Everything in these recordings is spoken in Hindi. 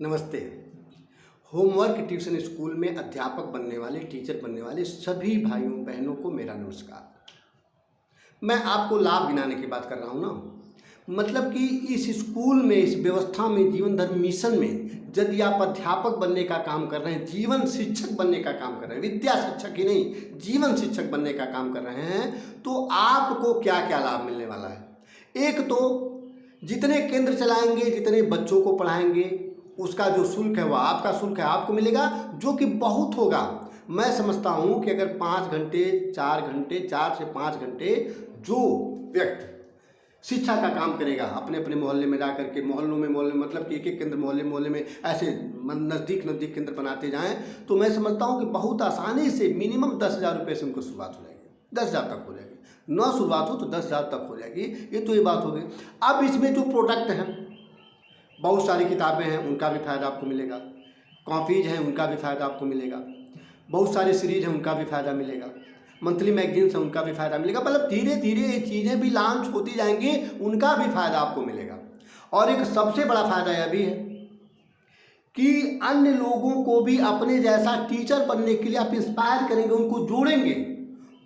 नमस्ते। होमवर्क ट्यूशन स्कूल में अध्यापक बनने वाले, टीचर बनने वाले सभी भाइयों बहनों को मेरा नमस्कार। मैं आपको लाभ गिनाने की बात कर रहा हूँ ना, मतलब कि इस स्कूल में, इस व्यवस्था में, जीवन धर्म मिशन में यदि आप अध्यापक बनने का काम कर रहे हैं, जीवन शिक्षक बनने का काम कर रहे हैं, विद्या शिक्षक ही नहीं, जीवन शिक्षक बनने का काम कर रहे हैं, तो आपको क्या क्या लाभ मिलने वाला है। एक तो जितने केंद्र चलाएंगे, जितने बच्चों को पढ़ाएंगे, उसका जो शुल्क है वह आपका शुल्क है, आपको मिलेगा, जो कि बहुत होगा। मैं समझता हूँ कि अगर 5 घंटे 4 घंटे 4 से 5 घंटे जो व्यक्ति शिक्षा का काम करेगा, अपने अपने मोहल्ले में जा करके, मोहल्लों में मतलब कि एक एक केंद्र मोहल्ले मोहल्ले में ऐसे नज़दीक नज़दीक केंद्र बनाते जाएं, तो मैं समझता हूँ कि बहुत आसानी से मिनिमम 10,000 रुपये से उनको शुरुआत हो जाएगी, 10,000 तक हो जाएगी। न शुरुआत हो तो 10,000 तक हो जाएगी। ये तो ये बात हो गई। अब इसमें जो प्रोडक्ट हैं, बहुत सारी किताबें हैं, उनका भी फ़ायदा आपको मिलेगा, कॉपीज़ हैं, उनका भी फ़ायदा आपको मिलेगा, बहुत सारे सीरीज़ हैं, उनका भी फ़ायदा मिलेगा, मंथली मैगजीन्स हैं, उनका भी फ़ायदा मिलेगा। मतलब धीरे धीरे ये चीज़ें भी लॉन्च होती जाएंगी, उनका भी फ़ायदा आपको मिलेगा। और एक सबसे बड़ा फ़ायदा यह भी है कि अन्य लोगों को भी अपने जैसा टीचर बनने के लिए आप इंस्पायर करेंगे, उनको जोड़ेंगे,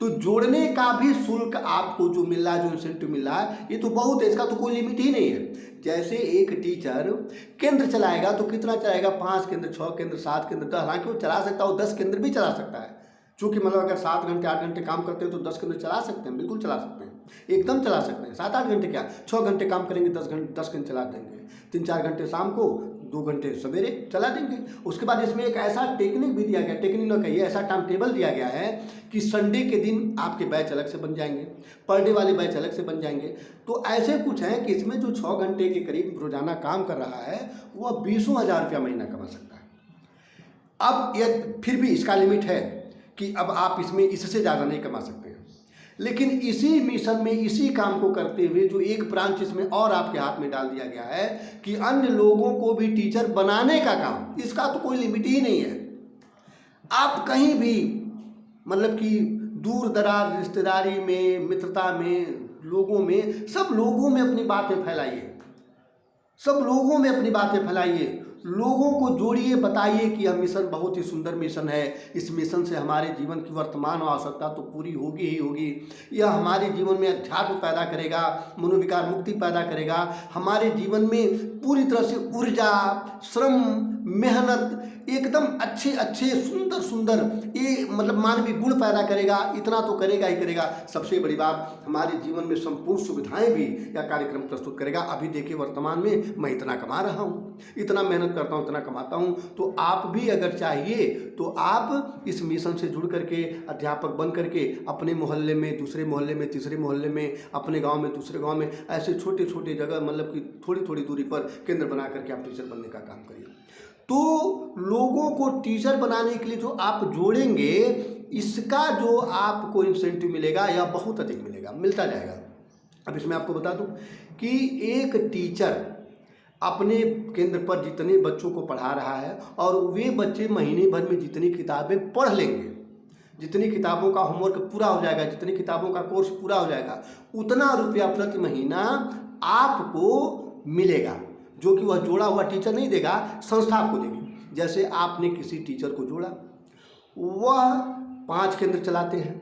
तो जोड़ने का भी शुल्क आपको जो मिल रहा है, जो इंसेंटिव मिल रहा है, ये तो बहुत है, इसका तो कोई लिमिट ही नहीं है। जैसे एक टीचर केंद्र चलाएगा तो कितना चलाएगा, 5 केंद्र, 6 केंद्र, 7 केंद्र, 10, हालांकि वो चला सकता है, वो 10 केंद्र भी चला सकता है। चूँकि मतलब अगर 7 घंटे 8 घंटे काम करते हैं तो 10 केंद्र चला सकते हैं, बिल्कुल चला सकते हैं, एकदम चला सकते हैं। 7-8 घंटे क्या, 6 घंटे काम करेंगे, 10 केंद्र चला देंगे, 3-4 घंटे शाम को, 2 घंटे सवेरे चला देंगे। उसके बाद इसमें एक ऐसा टेक्निक भी दिया गया, टेक्निक न कहिए, ऐसा टाइम टेबल दिया गया है कि संडे के दिन आपके बैच अलग से बन जाएंगे, पर डे वाले बैच अलग से बन जाएंगे। तो ऐसे कुछ है कि इसमें जो 6 घंटे के करीब रोजाना काम कर रहा है वह 20,000 रुपया महीना कमा सकता है। अब यह फिर भी इसका लिमिट है कि अब आप इसमें इससे ज़्यादा नहीं कमा सकते हैं, लेकिन इसी मिशन में, इसी काम को करते हुए जो एक ब्रांच इसमें और आपके हाथ में डाल दिया गया है कि अन्य लोगों को भी टीचर बनाने का काम, इसका तो कोई लिमिट ही नहीं है। आप कहीं भी, मतलब कि दूर दराज रिश्तेदारी में, मित्रता में, लोगों में, सब लोगों में अपनी बातें फैलाइए, सब लोगों में अपनी बातें फैलाइए, लोगों को जोड़िए, बताइए कि यह मिशन बहुत ही सुंदर मिशन है, इस मिशन से हमारे जीवन की वर्तमान आवश्यकता तो पूरी होगी ही होगी, यह हमारे जीवन में अध्यात्म पैदा करेगा, मनोविकार मुक्ति पैदा करेगा, हमारे जीवन में पूरी तरह से ऊर्जा, श्रम, मेहनत, एकदम अच्छे अच्छे सुंदर सुंदर ये मतलब मानवीय गुण पैदा करेगा। इतना तो करेगा ही करेगा, सबसे बड़ी बात हमारे जीवन में संपूर्ण सुविधाएं भी यह कार्यक्रम प्रस्तुत करेगा। अभी देखिए वर्तमान में मैं इतना कमा रहा हूँ, इतना मेहनत करता हूँ, इतना कमाता हूँ, तो आप भी अगर चाहिए तो आप इस मिशन से जुड़ करके अध्यापक बन करके अपने मोहल्ले में, दूसरे मोहल्ले में, तीसरे मोहल्ले में, अपने गाँव में, दूसरे गाँव में, ऐसे छोटे छोटे जगह, मतलब कि थोड़ी थोड़ी दूरी पर केंद्र बना करके आप टीचर बनने का काम करिए। तो लोगों को टीचर बनाने के लिए जो आप जोड़ेंगे, इसका जो आपको इंसेंटिव मिलेगा यह बहुत अधिक मिलेगा, मिलता जाएगा। अब इसमें आपको बता दूं कि एक टीचर अपने केंद्र पर जितने बच्चों को पढ़ा रहा है और वे बच्चे महीने भर में जितनी किताबें पढ़ लेंगे, जितनी किताबों का होमवर्क पूरा हो जाएगा, जितनी किताबों का कोर्स पूरा हो जाएगा, उतना रुपया प्रति महीना आपको मिलेगा, जो कि वह जोड़ा हुआ टीचर नहीं देगा, संस्था आपको देगी। जैसे आपने किसी टीचर को जोड़ा, वह 5 केंद्र चलाते हैं,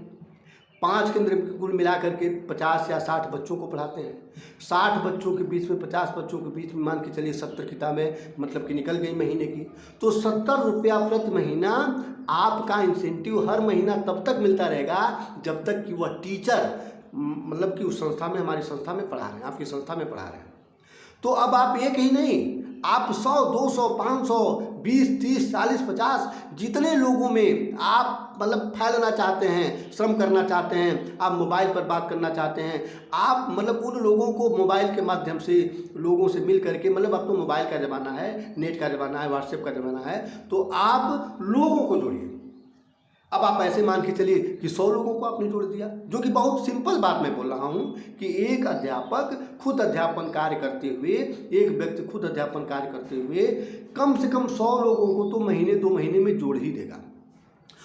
5 केंद्र कुल मिला करके 50 या 60 बच्चों को पढ़ाते हैं, 60 बच्चों के बीच में, 50 बच्चों के बीच में मान के चलिए 70 किताबें मतलब कि निकल गई महीने की, तो 70 रुपया प्रति महीना आपका इंसेंटिव हर महीना तब तक मिलता रहेगा जब तक कि वह टीचर मतलब कि उस संस्था में, हमारी संस्था में पढ़ा रहे हैं, आपकी संस्था में पढ़ा रहे हैं। तो अब आप एक ही नहीं, आप 100, 200, 500, 20, 30, 40, 50 जितने लोगों में आप मतलब फैलना चाहते हैं, श्रम करना चाहते हैं, आप मोबाइल पर बात करना चाहते हैं, आप मतलब उन लोगों को मोबाइल के माध्यम से लोगों से मिल करके, मतलब अब तो मोबाइल का ज़माना है, नेट का ज़माना है, व्हाट्सएप का ज़माना है, तो आप लोगों को जोड़िए। अब आप ऐसे मान के चलिए कि 100 लोगों को आपने जोड़ दिया, जो कि बहुत सिंपल बात मैं बोल रहा हूँ कि एक अध्यापक खुद अध्यापन कार्य करते हुए, एक व्यक्ति खुद अध्यापन कार्य करते हुए कम से कम 100 लोगों को तो महीने 2 महीने में जोड़ ही देगा,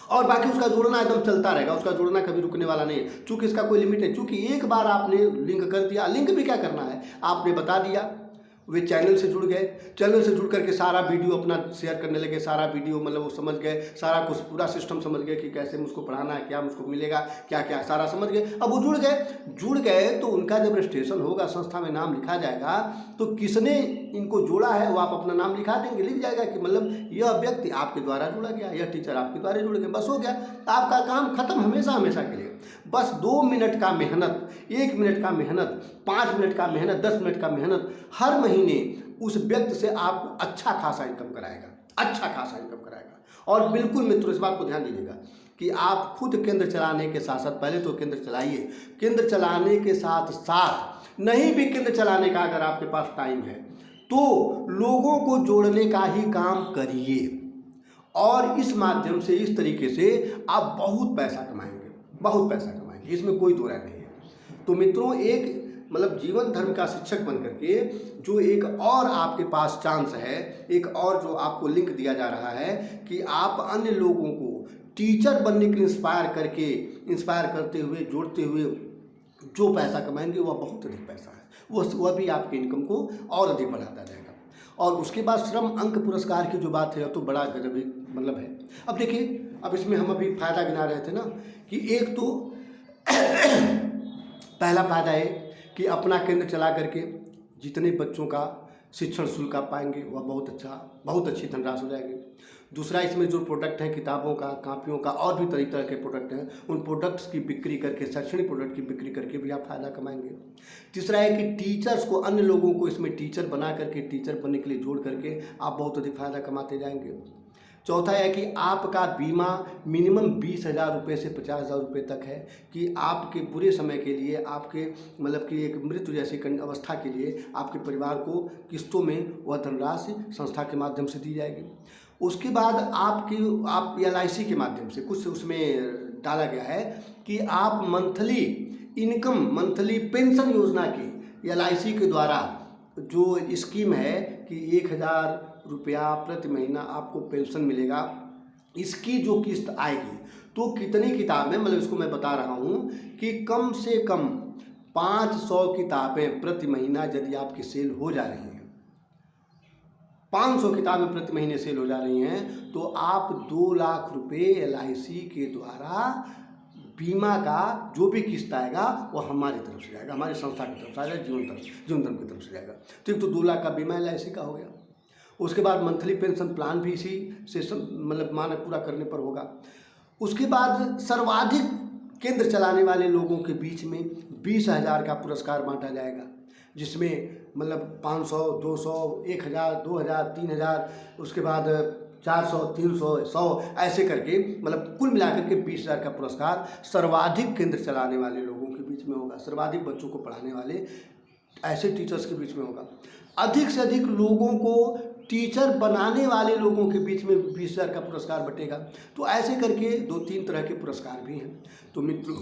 और बाकी उसका जोड़ना एकदम चलता रहेगा, उसका जोड़ना कभी रुकने वाला नहीं है, चूँकि इसका कोई लिमिट है। चूँकि एक बार आपने लिंक कर दिया, लिंक भी क्या करना है, आपने बता दिया, वे चैनल से जुड़ गए, चैनल से जुड़ करके सारा वीडियो अपना शेयर करने लगे, सारा वीडियो मतलब वो समझ गए, सारा कुछ पूरा सिस्टम समझ गए कि कैसे मुझको पढ़ाना है, क्या मुझको मिलेगा, क्या क्या सारा समझ गए। अब वो जुड़ गए तो उनका जब रजिस्ट्रेशन होगा, संस्था में नाम लिखा जाएगा, तो किसने इनको जोड़ा है वो आप अपना नाम लिखा देंगे, लिख जाएगा कि मतलब यह व्यक्ति आपके द्वारा जुड़ा गया, यह टीचर आपके द्वारा जुड़ गया, बस हो गया, आपका काम खत्म हमेशा हमेशा के लिए। बस 2 मिनट का मेहनत, 1 मिनट का मेहनत, 5 मिनट का मेहनत, 10 मिनट का मेहनत हर महीने उस व्यक्ति से आपको अच्छा खासा इनकम कराएगा, अच्छा खासा इनकम कराएगा। और बिल्कुल मित्रों इस बात को ध्यान दीजिएगा कि आप खुद केंद्र चलाने के साथ साथ, पहले तो केंद्र चलाइए, केंद्र चलाने के साथ साथ नहीं भी केंद्र चलाने का अगर आपके पास टाइम है तो लोगों को जोड़ने का ही काम करिए, और इस माध्यम से, इस तरीके से आप बहुत पैसा कमाएंगे, बहुत पैसा कमाएंगे, इसमें कोई दो राय नहीं है। तो मित्रों एक मतलब जीवन धर्म का शिक्षक बन करके जो एक और आपके पास चांस है, एक और जो आपको लिंक दिया जा रहा है कि आप अन्य लोगों को टीचर बनने के लिए इंस्पायर करते हुए, जोड़ते हुए जो पैसा कमाएंगे वह बहुत अधिक पैसा है, वह भी आपके इनकम को और अधिक बढ़ाता जाएगा। और उसके बाद श्रम अंक पुरस्कार की जो बात है तो बड़ा गजब मतलब है। अब देखिए, अब इसमें हम अभी फ़ायदा गिना रहे थे ना कि एक तो पहला फ़ायदा है कि अपना केंद्र चला करके जितने बच्चों का शिक्षण शुल्क आप पाएंगे वह बहुत अच्छी धनराशि हो जाएगी। दूसरा, इसमें जो प्रोडक्ट हैं, किताबों का, कापियों का और भी तरह तरह के प्रोडक्ट हैं, उन प्रोडक्ट्स की बिक्री करके, शैक्षणिक प्रोडक्ट की बिक्री करके भी आप फ़ायदा कमाएंगे। तीसरा है कि टीचर्स को, अन्य लोगों को इसमें टीचर बना करके, टीचर बनने के लिए जोड़ करके आप बहुत अधिक फ़ायदा कमाते जाएंगे। चौथा है कि आपका बीमा मिनिमम 20,000 रुपये से 50,000 रुपये तक है कि आपके बुरे समय के लिए, आपके मतलब कि एक मृत्यु जैसी अवस्था के लिए आपके परिवार को किस्तों में वह धनराशि संस्था के माध्यम से दी जाएगी। उसके बाद आप LIC के माध्यम से कुछ उसमें डाला गया है कि आप मंथली इनकम, मंथली पेंशन योजना की LIC के द्वारा जो स्कीम है कि 1,000 रुपया प्रति महीना आपको पेंशन मिलेगा। इसकी जो किस्त आएगी तो कितनी किताबें, मतलब इसको मैं बता रहा हूँ कि कम से कम 500 किताबें प्रति महीना यदि आपकी सेल हो जा रही हैं, 500 किताबें प्रति महीने सेल हो जा रही हैं, तो आप 2 लाख रुपये LIC के द्वारा बीमा का जो भी किस्त आएगा वो हमारी तरफ से जाएगा, हमारी संस्था की तरफ से आएगा, जीवन धर्म की तरफ से जाएगा। तो एक तो 2 लाख का बीमा LIC का हो गया। उसके बाद मंथली पेंशन प्लान भी इसी से मतलब मानक पूरा करने पर होगा। उसके बाद सर्वाधिक केंद्र चलाने वाले लोगों के बीच में 20,000 का पुरस्कार बांटा जाएगा, जिसमें मतलब 500, 200, 1,000, 2,000, 3,000, उसके बाद 400, 300, 100 ऐसे करके मतलब कुल मिलाकर के 20,000 का पुरस्कार सर्वाधिक केंद्र चलाने वाले लोगों के बीच में होगा, सर्वाधिक बच्चों को पढ़ाने वाले ऐसे टीचर्स के बीच में होगा। अधिक से अधिक लोगों को टीचर बनाने वाले लोगों के बीच में 20,000 का पुरस्कार बटेगा। तो ऐसे करके 2-3 तरह के पुरस्कार भी हैं। तो मित्रों,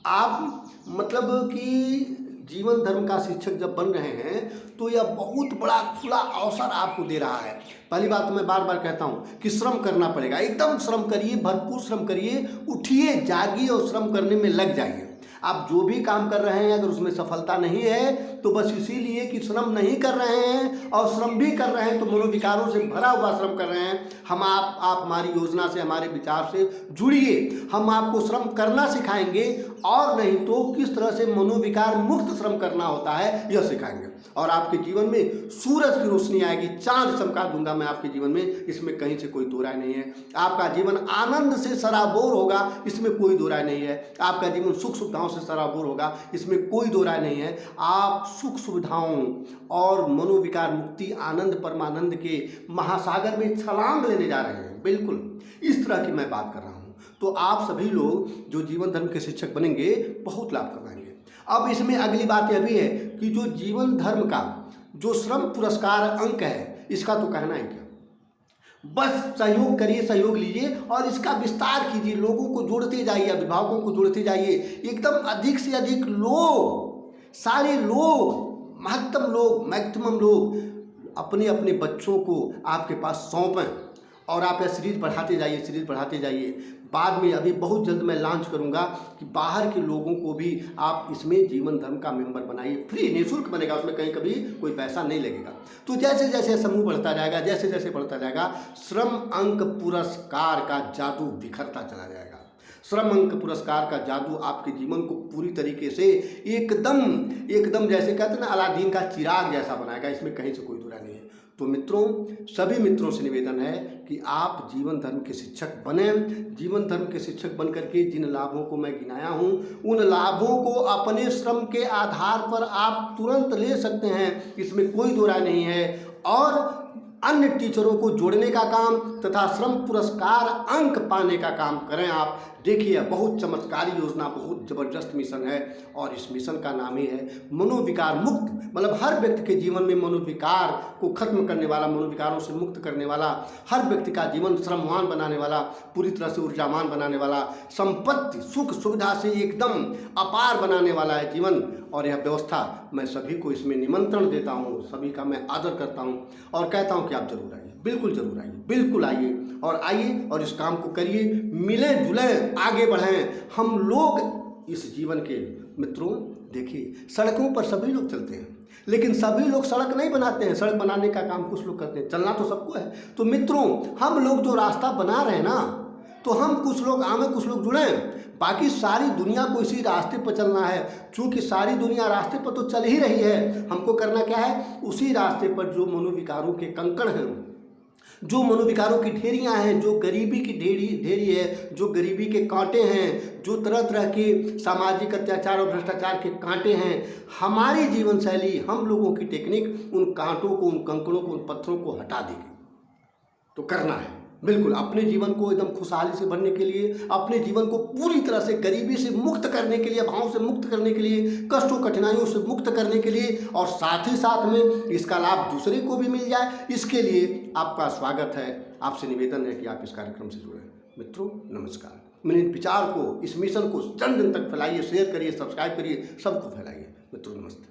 आप मतलब कि जीवन धर्म का शिक्षक जब बन रहे हैं तो यह बहुत बड़ा खुला अवसर आपको दे रहा है। पहली बात तो मैं बार बार कहता हूँ कि श्रम करना पड़ेगा, एकदम श्रम करिए, भरपूर श्रम करिए, उठिए, जागिए और श्रम करने में लग जाइए। आप जो भी काम कर रहे हैं अगर उसमें सफलता नहीं है तो बस इसीलिए कि श्रम नहीं कर रहे हैं, और श्रम भी कर रहे हैं तो मनोविकारों से भरा हुआ श्रम कर रहे हैं। आप हमारी योजना से, हमारे विचार से जुड़िए, हम आपको श्रम करना सिखाएंगे, और नहीं तो किस तरह से मनोविकार मुक्त श्रम करना होता है यह सिखाएंगे, और आपके जीवन में सूरज की रोशनी आएगी, चांद चमका दूंगा मैं आपके जीवन में, इसमें कहीं से कोई दो राय नहीं है। आपका जीवन आनंद से सराबोर होगा, इसमें कोई दो राय नहीं है। आपका जीवन सुख सुविधाओं से सराबोर होगा, इसमें कोई दो राय नहीं है। आप सुख सुविधाओं और मनोविकार मुक्ति, आनंद, परमानंद के महासागर में छलांग लेने जा रहे हैं। बिल्कुल इस तरह की मैं बात कर रहा हूँ। तो आप सभी लोग जो जीवन धर्म के शिक्षक बनेंगे बहुत लाभ कमाएंगे। अब इसमें अगली बात यह भी है कि जो जीवन धर्म का जो श्रम पुरस्कार अंक है, इसका तो कहना ही क्या, बस सहयोग करिए, सहयोग लीजिए और इसका विस्तार कीजिए, लोगों को जोड़ते जाइए, अभिभावकों को जोड़ते जाइए, एकदम अधिक से अधिक लोग, सारे लोग, मैक्सिमम लोग अपने अपने बच्चों को आपके पास सौंपें, और आप यह सीरीज बढ़ाते जाइए, बाद में अभी बहुत जल्द मैं लॉन्च करूंगा कि बाहर के लोगों को भी आप इसमें जीवन धर्म का मेंबर बनाइए। फ्री निःशुल्क बनेगा, उसमें कहीं कभी कोई पैसा नहीं लगेगा। तो जैसे जैसे समूह बढ़ता जाएगा, जैसे जैसे बढ़ता जाएगा, श्रम अंक पुरस्कार का जादू बिखरता चला जाएगा। श्रम अंक पुरस्कार का जादू आपके जीवन को पूरी तरीके से एकदम जैसे कहते हैं ना, अलादीन का चिराग जैसा बनाएगा। इसमें कहीं से कोई दुरा नहीं है। तो मित्रों, सभी मित्रों से निवेदन है कि आप जीवन धर्म के शिक्षक बने। जीवन धर्म के शिक्षक बन करके जिन लाभों को मैं गिनाया हूँ, उन लाभों को अपने श्रम के आधार पर आप तुरंत ले सकते हैं, इसमें कोई दो राय नहीं है। और अन्य टीचरों को जोड़ने का काम तथा श्रम पुरस्कार अंक पाने का काम करें आप। देखिए, बहुत चमत्कारी योजना, बहुत ज़बरदस्त मिशन है और इस मिशन का नाम ही है मनोविकार मुक्त। मतलब हर व्यक्ति के जीवन में मनोविकार को खत्म करने वाला, मनोविकारों से मुक्त करने वाला, हर व्यक्ति का जीवन श्रमवान बनाने वाला, पूरी तरह से ऊर्जावान बनाने वाला, संपत्ति सुख सुविधा से एकदम अपार बनाने वाला है जीवन। और यह व्यवस्था मैं सभी को इसमें निमंत्रण देता हूँ, सभी का मैं आदर करता हूँ और कहता हूँ कि आप जरूर आइए, बिल्कुल जरूर आइए, बिल्कुल आइए और आइए और इस काम को करिए, मिलें जुलें, आगे बढ़ें हम लोग इस जीवन के। मित्रों देखिए, सड़कों पर सभी लोग चलते हैं, लेकिन सभी लोग सड़क नहीं बनाते हैं। सड़क बनाने का काम कुछ लोग करते हैं, चलना तो सबको है। तो मित्रों, हम लोग जो रास्ता बना रहे हैं ना, तो हम कुछ लोग आवे, कुछ लोग जुड़ें, बाकी सारी दुनिया को इसी रास्ते पर चलना है। चूँकि सारी दुनिया रास्ते पर तो चल ही रही है, हमको करना क्या है, उसी रास्ते पर जो मनोविकारों के कंकड़ हैं, जो मनोविकारों की ढेरियां हैं, जो गरीबी की ढेरी है, जो गरीबी के कांटे हैं, जो तरह तरह के सामाजिक अत्याचार और भ्रष्टाचार के कांटे हैं, हमारी जीवन शैली, हम लोगों की टेक्निक उन कांटों को, उन कंकड़ों को, उन पत्थरों को हटा देगी। तो करना है बिल्कुल, अपने जीवन को एकदम खुशहाली से भरने के लिए, अपने जीवन को पूरी तरह से गरीबी से मुक्त करने के लिए, भाव से मुक्त करने के लिए, कष्टों कठिनाइयों से मुक्त करने के लिए, और साथ ही साथ में इसका लाभ दूसरे को भी मिल जाए, इसके लिए आपका स्वागत है। आपसे निवेदन है कि आप इस कार्यक्रम से जुड़ें। मित्रों नमस्कार। मेरे विचार को, इस मिशन को जन जन तक फैलाइए, शेयर करिए, सब्सक्राइब करिए, सबको फैलाइए। मित्रों नमस्ते।